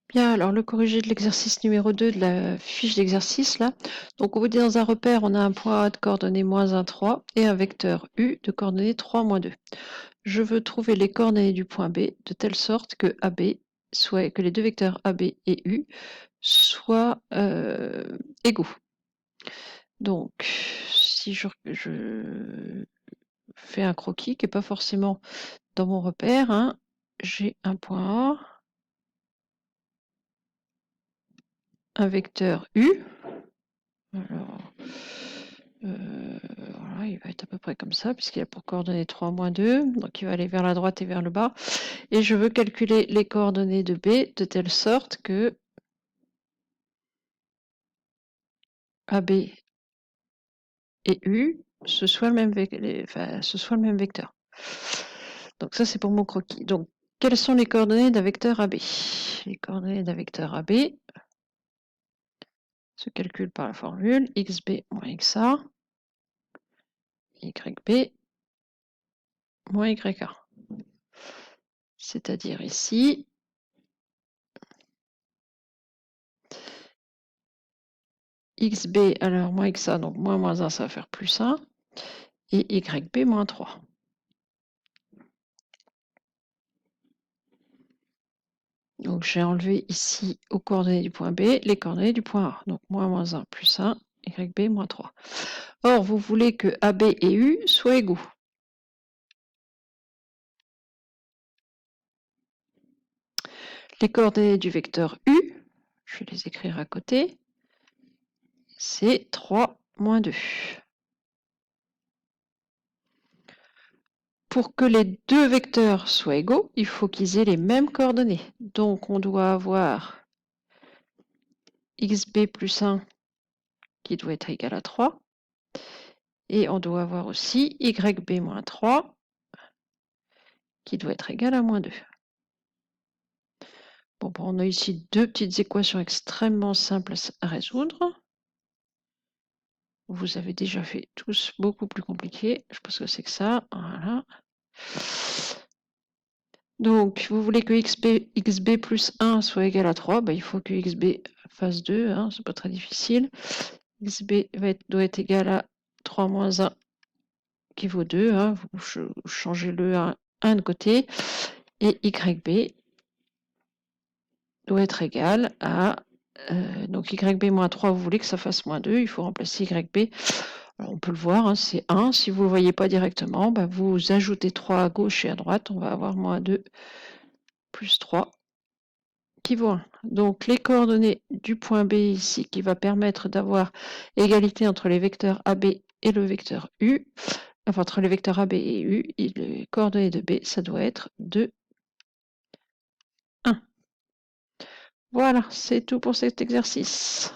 Bien, alors le corrigé de l'exercice numéro 2 de la fiche d'exercice, là. Donc, on vous dit dans un repère, on a un point A de coordonnées -1, 3 et un vecteur U de coordonnées 3, -2. Je veux trouver les coordonnées du point B de telle sorte que que les deux vecteurs AB et U soient égaux. Donc, si je fais un croquis qui n'est pas forcément dans mon repère, hein, j'ai un point A, un vecteur U. Alors, voilà, il va être à peu près comme ça, puisqu'il a pour coordonnées 3, -2, donc il va aller vers la droite et vers le bas. Et je veux calculer les coordonnées de B de telle sorte que AB et U, ce soit le même vecteur. Donc ça, c'est pour mon croquis. Donc, quelles sont les coordonnées d'un vecteur AB? Les coordonnées d'un vecteur AB se calculent par la formule xb moins xa, yb moins ya. C'est-à-dire ici, xb, alors moins xa, donc moins 1, ça va faire plus 1, et yb moins 3. Donc j'ai enlevé ici aux coordonnées du point B les coordonnées du point A. Donc moins 1 plus 1, yb moins 3. Or, vous voulez que AB et U soient égaux. Les coordonnées du vecteur U, je vais les écrire à côté, c'est 3, -2. Pour que les deux vecteurs soient égaux, il faut qu'ils aient les mêmes coordonnées. Donc on doit avoir xb plus 1 qui doit être égal à 3. Et on doit avoir aussi yb moins 3 qui doit être égal à -2. Bon, on a ici deux petites équations extrêmement simples à résoudre. Vous avez déjà fait tous beaucoup plus compliqués. Je pense que c'est que ça. Voilà. Donc, vous voulez que xb plus 1 soit égal à 3. Il faut que xb fasse 2. Hein, c'est pas très difficile. xb doit être égal à 3 moins 1 qui vaut 2. Hein, vous changez le 1 de côté. Et yb doit être égal à donc yb moins 3, vous voulez que ça fasse -2, il faut remplacer yb. Alors on peut le voir, hein, c'est 1. Si vous ne le voyez pas directement, vous ajoutez 3 à gauche et à droite, on va avoir -2 plus 3 qui vaut 1. Donc les coordonnées du point B ici, qui va permettre d'avoir égalité entre les vecteurs AB et le vecteur U, enfin entre les vecteurs AB et U, et les coordonnées de B, ça doit être 2, 1. Voilà, c'est tout pour cet exercice.